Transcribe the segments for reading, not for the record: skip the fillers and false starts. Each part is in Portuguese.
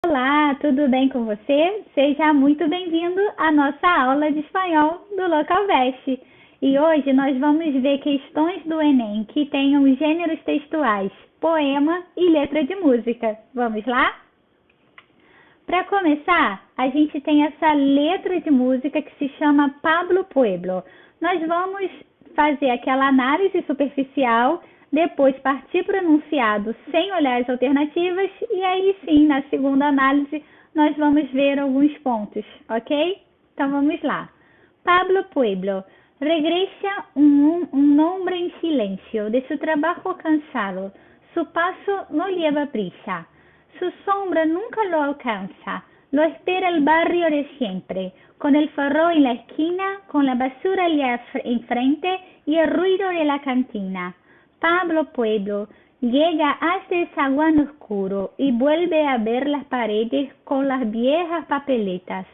Olá, tudo bem com você? Seja muito bem-vindo à nossa aula de espanhol do Localvest. E hoje nós vamos ver questões do Enem que tenham gêneros textuais, poema e letra de música. Vamos lá? Para começar, a gente tem essa letra de música que se chama Pablo Pueblo. Nós vamos fazer aquela análise superficial, depois partir para o enunciado sem olhar as alternativas e aí sim, na segunda análise, nós vamos ver alguns pontos, ok? Então vamos lá. Pablo Pueblo. Regresa un hombre en silencio de su trabajo cansado. Su paso no lleva prisa. Su sombra nunca lo alcanza. Lo espera el barrio de siempre, con el farol en la esquina, con la basura allá enfrente y el ruido de la cantina. Pablo Pueblo llega hasta el zaguán oscuro y vuelve a ver las paredes con las viejas papeletas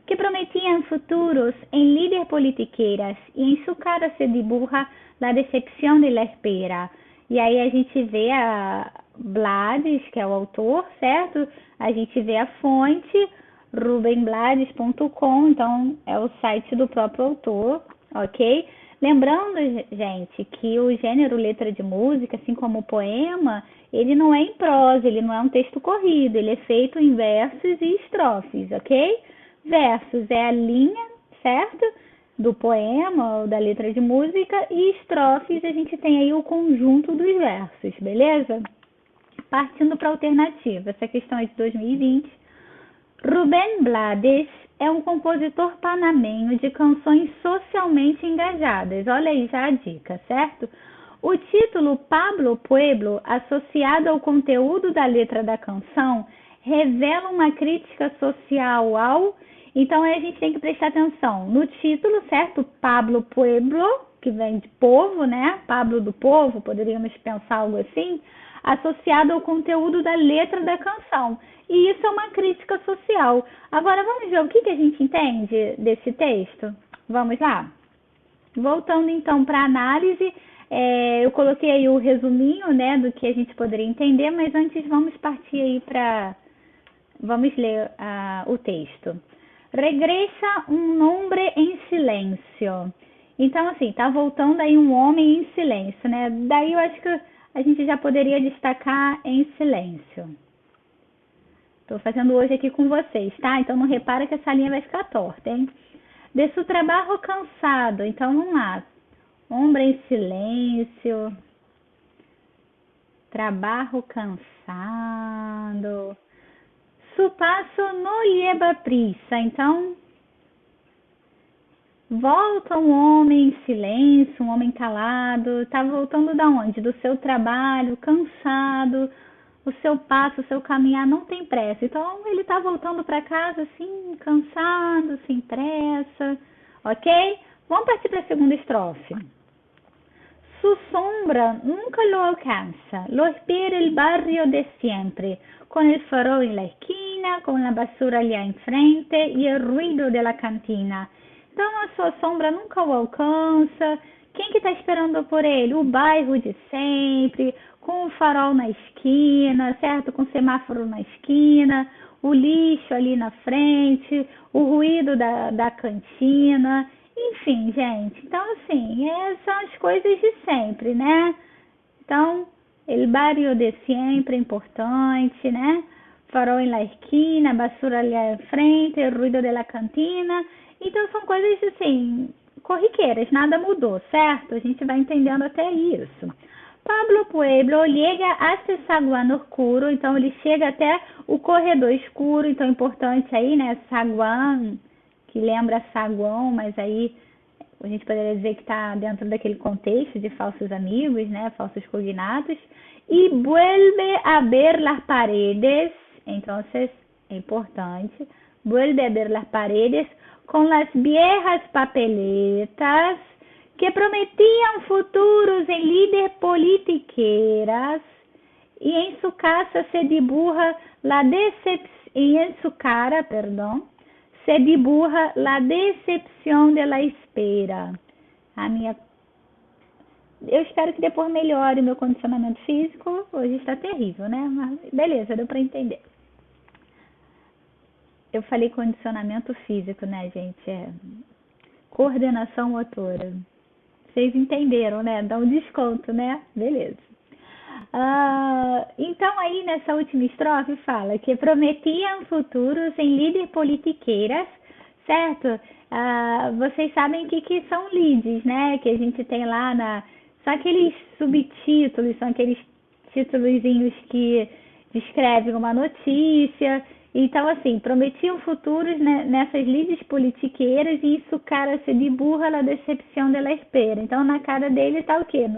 que prometían futuros en líderes politiqueiras e em sua cara se dibuja a decepção de la espera. E aí a gente vê a Blades, que é o autor, certo? A gente vê a fonte, rubenblades.com, então é o site do próprio autor, ok? Lembrando, gente, que o gênero letra de música, assim como o poema, ele não é em prosa, ele não é um texto corrido, ele é feito em versos e estrofes, ok? Versos é a linha, certo? Do poema ou da letra de música, e estrofes a gente tem aí o conjunto dos versos, beleza? Partindo para a alternativa, essa questão é de 2020. Rubén Blades é um compositor panamenho de canções socialmente engajadas. Olha aí já a dica, certo? O título Pablo Pueblo, associado ao conteúdo da letra da canção, revela uma crítica social ao... Então, a gente tem que prestar atenção no título, certo? Pablo Pueblo, que vem de povo, né? Pablo do povo, poderíamos pensar algo assim, associado ao conteúdo da letra da canção. E isso é uma crítica social. Agora, vamos ver o que a gente entende desse texto? Vamos lá? Voltando, então, para a análise, eu coloquei aí o resuminho, né, do que a gente poderia entender, mas antes vamos partir aí para... Vamos ler o texto. Regresa um hombre em silêncio. Então, assim, tá voltando aí um homem em silêncio, né? Daí eu acho que a gente já poderia destacar em silêncio. Tô fazendo hoje aqui com vocês, tá? Então não repara que essa linha vai ficar torta, hein? De su trabalho cansado. Então vamos lá. Hombre em silêncio. Trabalho cansado. Su passo no lleva prisa. Então, volta um homem em silêncio, um homem calado. Tá voltando da onde? Do seu trabalho, cansado. O seu passo, o seu caminhar não tem pressa. Então, ele tá voltando para casa assim, cansado, sem pressa. Ok? Vamos partir para a segunda estrofe. Su sombra nunca lo alcanza, lo espera el barrio de siempre, con el farol en la esquina, con la basura allá enfrente y el ruido de la cantina. Então, a sua sombra nunca o alcança. Quem que está esperando por ele? O bairro de sempre, com o farol na esquina, certo? Com o semáforo na esquina, o lixo ali na frente, o ruído da cantina... Enfim, gente, então assim, são as coisas de sempre, né? Então, el barrio de sempre é importante, né? Farol en la esquina, basura ali à frente, el ruido de la cantina. Então, são coisas assim, corriqueiras, nada mudou, certo? A gente vai entendendo até isso. Pablo Pueblo chega hasta el zaguán oscuro, então ele chega até o corredor escuro, então é importante aí, né? Zaguán, que lembra saguão, mas aí a gente poderia dizer que está dentro daquele contexto de falsos amigos, né, falsos cognatos. E vuelve a ver las paredes, então é importante, vuelve a ver las paredes com las viejas papeletas que prometiam futuros em líderes politiqueiras e em sua casa se dibuja la se dibuja la decepción de la espera. Eu espero que depois melhore o meu condicionamento físico. Hoje está terrível, né? Mas beleza, deu para entender. Eu falei condicionamento físico, né, gente? É coordenação motora. Vocês entenderam, né? Dá um desconto, né? Beleza. Então aí nessa última estrofe fala que prometiam futuros em líder politiqueiras, certo? Vocês sabem o que são leads, né? Que a gente tem lá são aqueles subtítulos, são aqueles títulozinhos que descrevem uma notícia. Então, assim, prometiam futuros, né, nessas leads politiqueiras e isso, cara, se burra la decepção de la espera. Então, na cara dele tá o quê?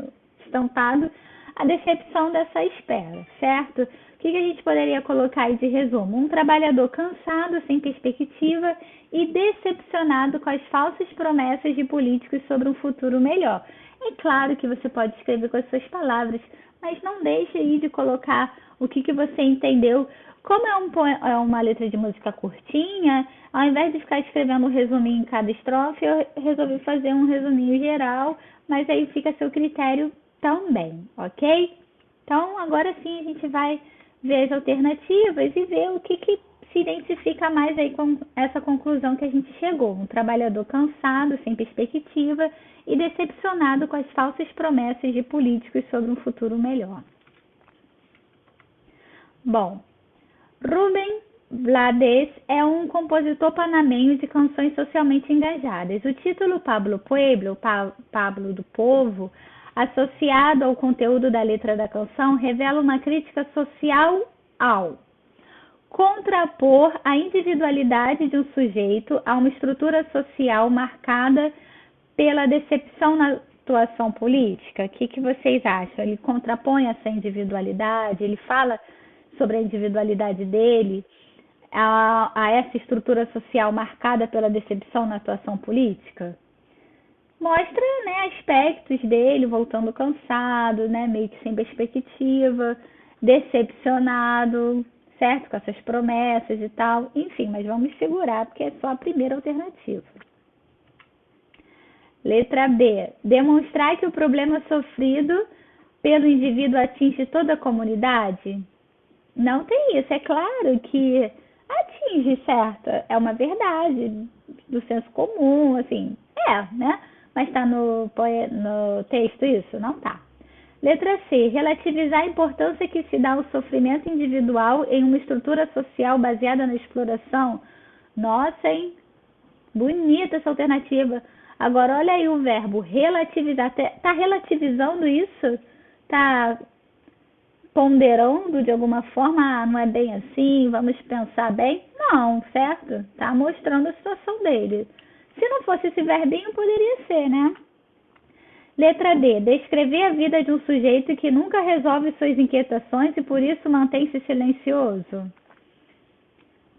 Estampado a decepção dessa espera, certo? O que a gente poderia colocar aí de resumo? Um trabalhador cansado, sem perspectiva e decepcionado com as falsas promessas de políticos sobre um futuro melhor. É claro que você pode escrever com as suas palavras, mas não deixe aí de colocar o que você entendeu. Como é uma letra de música curtinha, ao invés de ficar escrevendo um resuminho em cada estrofe, eu resolvi fazer um resuminho geral, mas aí fica a seu critério também, ok? Então, agora sim a gente vai ver as alternativas e ver o que se identifica mais aí com essa conclusão que a gente chegou. Um trabalhador cansado, sem perspectiva e decepcionado com as falsas promessas de políticos sobre um futuro melhor. Bom, Rubem Blades é um compositor panamenho de canções socialmente engajadas. O título Pablo Pueblo, Pablo do Povo, associado ao conteúdo da letra da canção, revela uma crítica social ao contrapor a individualidade de um sujeito a uma estrutura social marcada pela decepção na atuação política. O que vocês acham? Ele contrapõe essa individualidade, ele fala sobre a individualidade dele a essa estrutura social marcada pela decepção na atuação política? Mostra, né, aspectos dele voltando cansado, né, meio que sem perspectiva, decepcionado, certo? Com essas promessas e tal. Enfim, mas vamos segurar porque é só a primeira alternativa. Letra B. Demonstrar que o problema sofrido pelo indivíduo atinge toda a comunidade? Não tem isso. É claro que atinge, certo? É uma verdade do senso comum, assim. Né? Mas está no texto isso? Não tá. Letra C. Relativizar a importância que se dá ao sofrimento individual em uma estrutura social baseada na exploração. Nossa, hein? Bonita essa alternativa. Agora, olha aí o verbo relativizar. Tá relativizando isso? Tá ponderando de alguma forma? Não é bem assim? Vamos pensar bem? Não, certo? Tá mostrando a situação dele. Se não fosse esse verbinho, poderia ser, né? Letra D. Descrever a vida de um sujeito que nunca resolve suas inquietações e por isso mantém-se silencioso.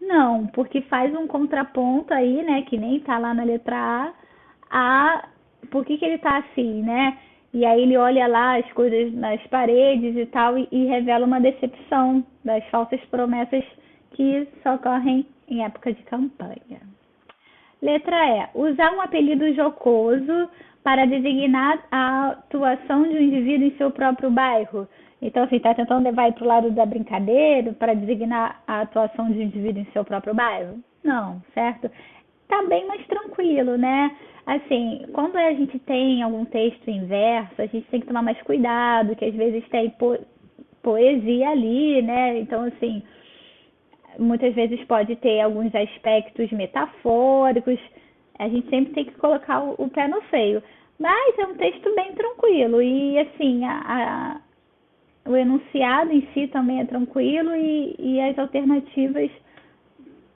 Não, porque faz um contraponto aí, né, que nem tá lá na letra A por que ele tá assim, né? E aí ele olha lá as coisas nas paredes e tal e revela uma decepção das falsas promessas que só ocorrem em época de campanha. Letra E. Usar um apelido jocoso para designar a atuação de um indivíduo em seu próprio bairro. Então, assim, está tentando levar para o lado da brincadeira para designar a atuação de um indivíduo em seu próprio bairro? Não, certo? Tá bem mais tranquilo, né? Assim, quando a gente tem algum texto inverso, a gente tem que tomar mais cuidado, que às vezes tem poesia ali, né? Então, assim, muitas vezes pode ter alguns aspectos metafóricos. A gente sempre tem que colocar o pé no freio. Mas é um texto bem tranquilo. E, assim, o enunciado em si também é tranquilo e as alternativas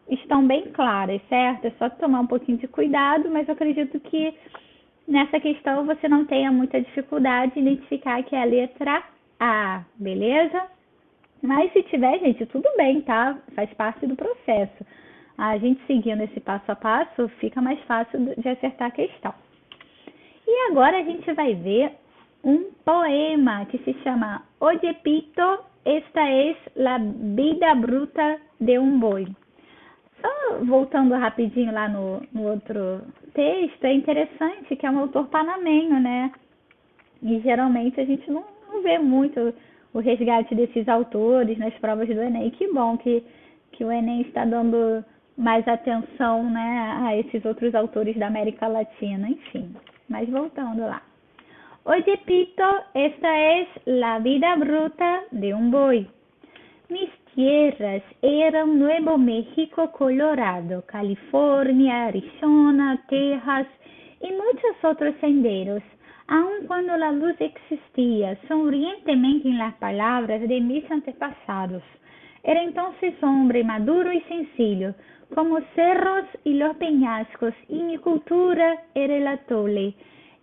estão bem claras, certo? É só tomar um pouquinho de cuidado, mas eu acredito que nessa questão você não tenha muita dificuldade em identificar que é a letra A, beleza? Mas se tiver, gente, tudo bem, tá? Faz parte do processo. A gente seguindo esse passo a passo, fica mais fácil de acertar a questão. E agora a gente vai ver um poema que se chama Ojepito, esta es la vida bruta de um boi. Só voltando rapidinho lá no outro texto, é interessante que é um autor panamenho, né? E geralmente a gente não vê muito o resgate desses autores nas provas do Enem. Que bom que o Enem está dando mais atenção, né, a esses outros autores da América Latina, enfim. Mas voltando lá. Oye, Pito, esta es la vida bruta de un buey. Mis tierras eran Nuevo México, Colorado, California, Arizona, Texas y muchos otros senderos, aun cuando la luz existía sonrientemente en las palabras de mis antepasados. Era entonces hombre maduro y sencillo, como cerros y los peñascos, y mi cultura era el atole,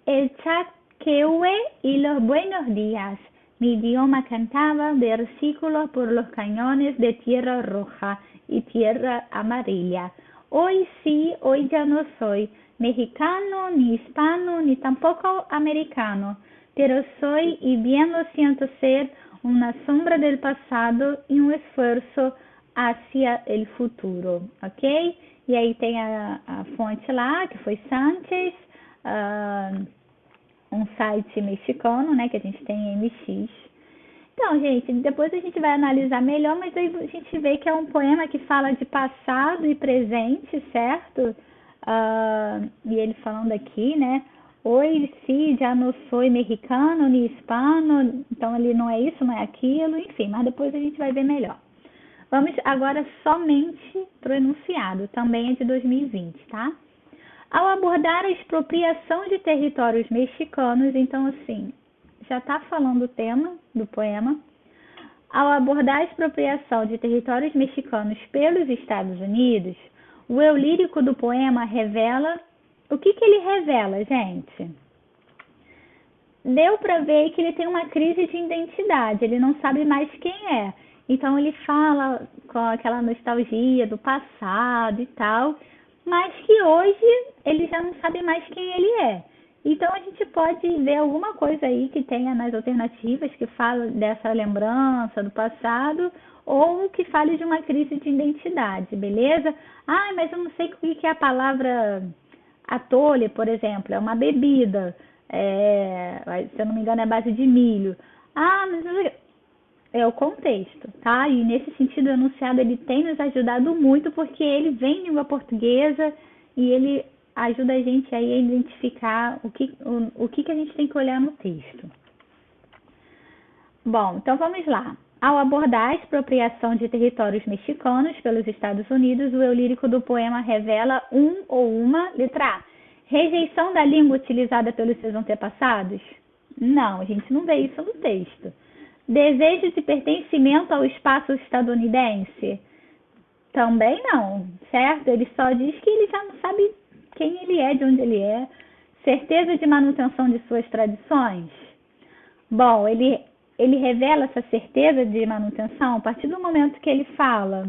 el chaquehue y los buenos días. Mi idioma cantaba versículos por los cañones de tierra roja y tierra amarilla. Hoy sí, hoy ya no soy mexicano, ni hispano, ni tampoco americano, pero soy, y bien lo siento ser, una sombra del pasado y un esfuerzo hacia el futuro, ok? E aí tem a fonte lá, que foi Sanchez, um site mexicano, né, que a gente tem MX. Então, gente, depois a gente vai analisar melhor, mas aí a gente vê que é um poema que fala de passado e presente, certo? E ele falando aqui, né, hoje sí, já não sou mexicano ni hispano, então ele não é isso, não é aquilo, enfim, mas depois a gente vai ver melhor. Vamos agora somente para o enunciado, também é de 2020, tá? Ao abordar a expropriação de territórios mexicanos, então assim, já está falando o tema do poema. Ao abordar a expropriação de territórios mexicanos pelos Estados Unidos, o eu lírico do poema revela... O que ele revela, gente? Deu para ver que ele tem uma crise de identidade, ele não sabe mais quem é. Então ele fala com aquela nostalgia do passado e tal, mas que hoje ele já não sabe mais quem ele é. Então a gente pode ver alguma coisa aí que tenha nas alternativas que fala dessa lembrança do passado ou que fale de uma crise de identidade, beleza? Ah, mas eu não sei o que é a palavra atole, por exemplo, é uma bebida, se eu não me engano é base de milho. Ah, mas é o contexto, tá? E nesse sentido o enunciado ele tem nos ajudado muito porque ele vem em língua portuguesa e ele ajuda a gente aí a identificar o que a gente tem que olhar no texto. Bom, então vamos lá. Ao abordar a expropriação de territórios mexicanos pelos Estados Unidos, o eu lírico do poema revela um ou uma, letra A, rejeição da língua utilizada pelos seus antepassados? Não, a gente não vê isso no texto. Desejo de pertencimento ao espaço estadunidense? Também não, certo? Ele só diz que ele já não sabe quem ele é, de onde ele é. Certeza de manutenção de suas tradições? Bom, ele revela essa certeza de manutenção a partir do momento que ele fala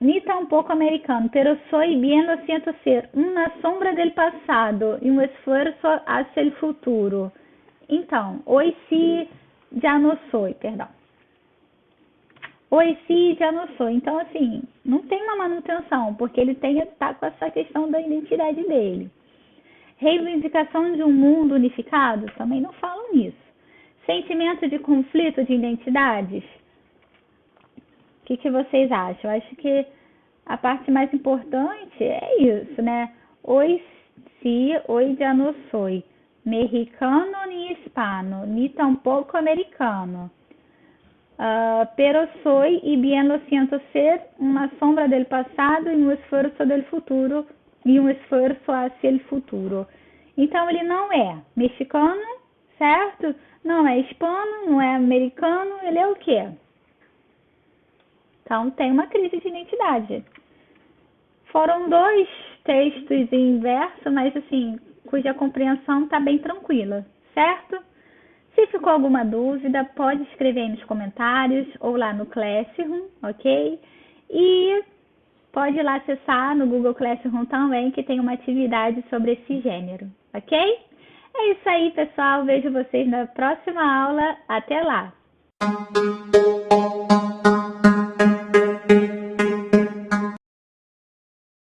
ni tampoco americano, pero soy bien lo siento ser una sombra del pasado y un esfuerzo hacia el futuro. Então, hoy sí, já não sou, perdão. Hoje sim, já não sou. Então, assim, não tem uma manutenção, porque ele tá com essa questão da identidade dele. Reivindicação de um mundo unificado? Também não falam nisso. Sentimento de conflito de identidades? O que vocês acham? Eu acho que a parte mais importante é isso, né? Hoje sim, hoje já não sou. Mexicano ni hispano, ni tampoco americano. Pero soy y bien lo siento ser una sombra del pasado y un esfuerzo del futuro e um esforço hacia el futuro. Então ele não é mexicano, certo? Não é hispano, não é americano, ele é o quê? Então tem uma crise de identidade. Foram 2 textos em verso, mas assim, cuja compreensão está bem tranquila, certo? Se ficou alguma dúvida, pode escrever aí nos comentários ou lá no Classroom, ok? E pode ir lá acessar no Google Classroom também, que tem uma atividade sobre esse gênero, ok? É isso aí, pessoal. Vejo vocês na próxima aula. Até lá!